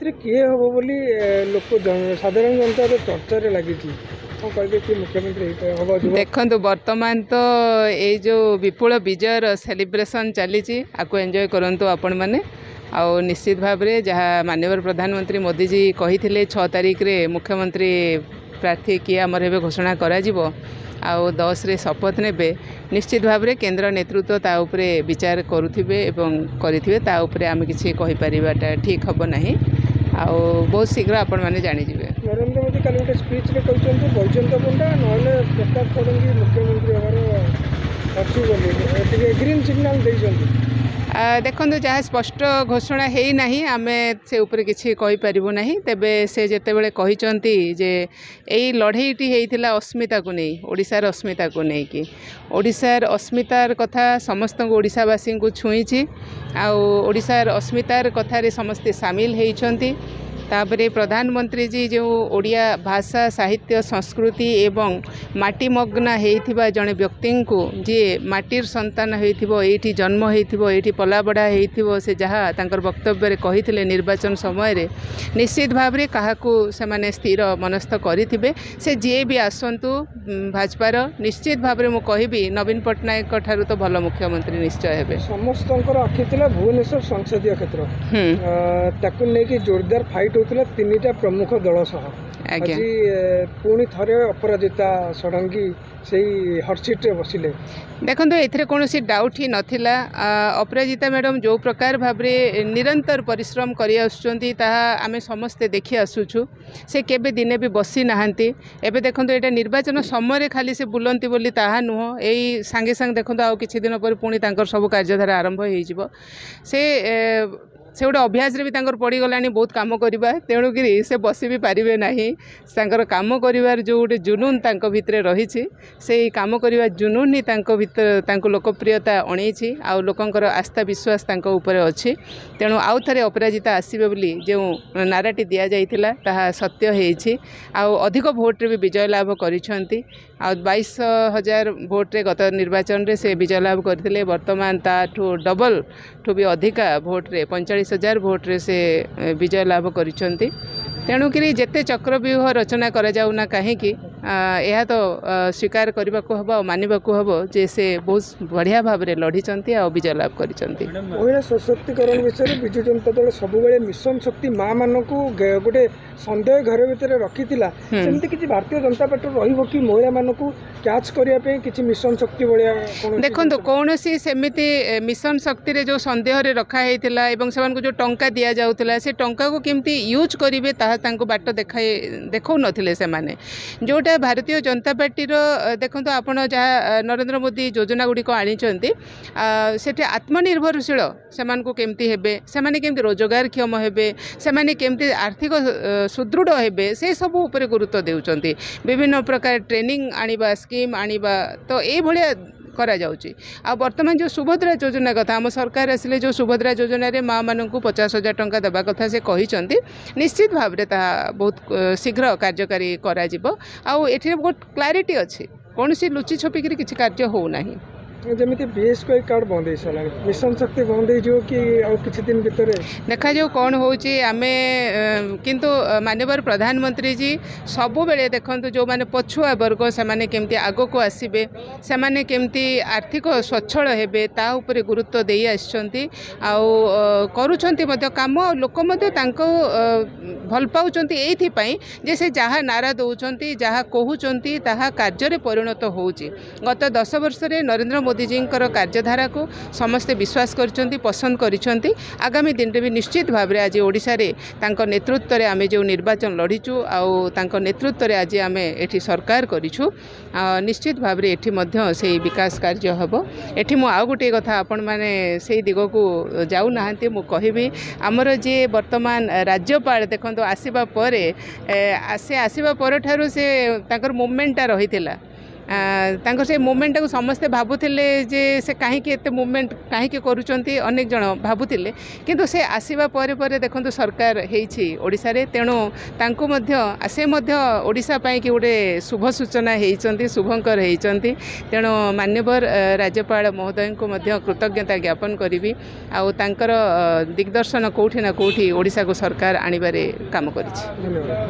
एथिरे किए हम बोली लोक साधारण जनता चर्चा लगी मुख्यमंत्री देखो बर्तमान तो ये जो विपुल विजयर सेलिब्रेशन चली आपको एंजॉय करंतु आपण मैंने आउ निश्चित भाव में जहाँ माननीय प्रधानमंत्री मोदी जी कही 6 तारीख रे मुख्यमंत्री प्रार्थी किए आमर हे घोषणा करा आउ 10 रे शपथ ने निश्चित भाव में केंद्र नेतृत्व ता उपरे विचार करुथिबे एवं करिथिबे ता उपरे आमे किछि कहि परिबाटा ठीक हबो नाही आउ बहुत शीघ्र आपण माने जानि जिवे। नरेंद्र मोदी काली गोटे स्पीच रे कहउछन्ते बैजयंत पंडा नहले प्रताप षडंगी मुख्यमंत्री हमार अछि बोली ग्रीन सिग्नल दैछन्ते। देखो जहाँ स्पष्ट घोषणा है ना आम से उपरे किसी कहीपर ना तेबे से जितेबले कहते जे यही लड़ईटी होता अस्मिता को नहीं ओडिशार अस्मिता को नहीं कि ओडिशार अस्मितार कथा समस्त ओडिशावासी को छुईची आशार अस्मितार कथार समस्ते सामिल होती तापरे प्रधानमंत्री जी जो ओडिया भाषा साहित्य संस्कृति एवं माटीमग्ना होइथिबा जने व्यक्ति को जी माटीर संतान होइथिबो एठी जन्म होइथिबो एठी पलाबड़ा होइथिबो से जहाँ तांकर वक्तव्य रे कहिथिले निर्वाचन समय रे निश्चित भाव रे काहाकू से माने स्थिर मनस्थ करिथिबे से जे भी आसंतु भाजपार निश्चित भाव रे मु कहिबी नवीन पटनायक ठारू तो भल मुख्यमंत्री निश्चय हेबे। समस्तंकर आखि थिला भुवनेश्वर संसदीय क्षेत्र ताकू नै कि जोरदार फाइट होता 3टा प्रमुख दल सह आज पुणी थे अपराजिता षडंगी से हटसीट रे बसिले। देखो एथरे कौन डाउट ही नथिला अपराजिता मैडम जो प्रकार भाव निरंतर परिश्रम करि आसुचंती ताहा आमे समस्ते देखि आसुछु से केबे दिने भी बसी नाहंती एबे देखो एटा निर्वाचन समय खाली से बुलंती बोली ताहा नुह एई सांगे सांग देखो आ किछि दिन पर पुणी तांकर सब कार्यधारा आरंभ होई जिवो से से गोटे अभ्यास भी पड़गला बहुत कम करवा तेणुक से बस भी पारे ना कम कर जो गोटे जुनून भितर रही से कम करवा जुनून ही भीतर लोकप्रियता अणई आ लोकंर आस्था विश्वास उपर अच्छी तेणु आउ थे अपराजिता आसबे बोली जो नाराटी दि जाइथिला ताहा सत्य होइछि आउ अधिक भोट्रे भी विजय लाभ करिसेंती आ 22,000 भोट्रे गत निर्वाचन रे से विजय लाभ करथिले वर्तमान ताठू डबल ठू भी अधिका भोट्रे 45,000 भोट्रे से विजय लाभ करिसेंती तेणुक जिते चक्रव्यूह रचना करा जाउना कहीं यह तो स्वीकार करने को हम और मानवा को हम जे से बहुत बढ़िया भाव में लड़ी आ विजय लाभ कर महिला सशक्तिकरण विषय विजु जनता दल सब मिशन शक्ति माँ मान को गोटे सन्देह घर भितर रखी सेमती किसी भारतीय जनता पार्टी रही कि महिला मान को कैच करने किसी मिशन शक्ति भाया देखो कौन सेमती मिशन शक्ति रे जो सन्देह रे रखा से जो टंका दि जाऊला से टंका को केमती यूज करेंगे बाट देखा नथिले से माने जोटा भारतीय जनता पार्टी देखो आपण जहाँ नरेंद्र मोदी योजना गुड़िक आनी से आत्मनिर्भरशील से केमती हेबे से केमती रोजगार क्षम हेबे से केमती आर्थिक सुदृढ़ हेबे से सब उपरे गुरुत्व देउचंती विभिन्न प्रकार ट्रेनिंग आनिबा स्कीम आनिबा तो ये भाया करा जाउची आ वर्तमान जो सुभद्रा योजना कथा आम सरकार आसिले जो सुभद्रा योजना रे माँ मान को 50,000 टंका देवा कथा से कहिसंती निश्चित भाव में ता बहुत शीघ्र कार्यकारी करा जिवो आ एठी बहुत क्लारिटी अच्छी कौन सी लुचि छपिक किसी कार्य हो नहीं जमी बीएसपी कार्ड बंद हो सारा मिशन शक्ति बंद हो कि किसी दिन भीतर देखा जो कौन होमे किंतु माननीय प्रधानमंत्री जी सबु बेले देखो जो मैंने पछुआ वर्ग से केमती आग को आसबे से केमती आर्थिक स्वच्छल हेबे ता उपरे गुरुत्व दे आछंती काम लोक भल पाउचंती एइथिपाई जे से जहाँ नारा दौरान जहाँ कहउचंती ताहा कार्य परिणत होउची गत 10 वर्ष रे नरेंद्र मोदी जी कार्यधारा को समस्ते विश्वास करछंती पसंद करिछंती आगामी दिन में भी निश्चित भाव में आज ओडिशा रे तांको नेतृत्व रे आमे जो निर्वाचन लड़ीचु आउ तांको नेतृत्व रे आज आमे एठी सरकार करिछु निश्चित भाव में एठी मध्य से विकास कार्य हबो एठी मु आउ गोटे कथा आपण माने से दिग को जाउ नाहंती मु कहिबी हमर जे वर्तमान राज्यपाल देखंतो आसीबा परे से आसीबा पर ठारू से तांकर मूवमेंटा रहिथिला ତାଙ୍କ ସେ ମୁଭମେଣ୍ଟକୁ ସମସ୍ତେ ଭାବୁଥିଲେ ଯେ ସେ କାହିଁକି ଏତେ ମୁଭମେଣ୍ଟ କାହିଁକି କରୁଛନ୍ତି ଅନେକ ଜଣ ଭାବୁଥିଲେ କିନ୍ତୁ ସେ ଆସିବା ପରେ ପରେ ଦେଖନ୍ତୁ ସରକାର ହେଇଛି ଓଡ଼ିଶାରେ ତେଣୁ ତାଙ୍କୁ ମଧ୍ୟ ସେ ମଧ୍ୟ ଓଡ଼ିଶା ପାଇଁକି ଗୋଟେ ଶୁଭ ସୂଚନା ହେଇଛନ୍ତି ଶୁଭଙ୍କର ହେଇଛନ୍ତି ତେଣୁ ମାନ୍ୟବର ରାଜ୍ୟପାଳ ମହୋଦୟଙ୍କୁ ମଧ୍ୟ କୃତଜ୍ଞତା ଜ୍ଞାପନ କରିବି ଆଉ ତାଙ୍କର ଦିଗଦର୍ଶନ କେଉଁଠି ନା କେଉଁଠି ଓଡ଼ିଶାକୁ ସରକାର ଆଣିବାରେ କାମ କରିଛି। ଧନ୍ୟବାଦ।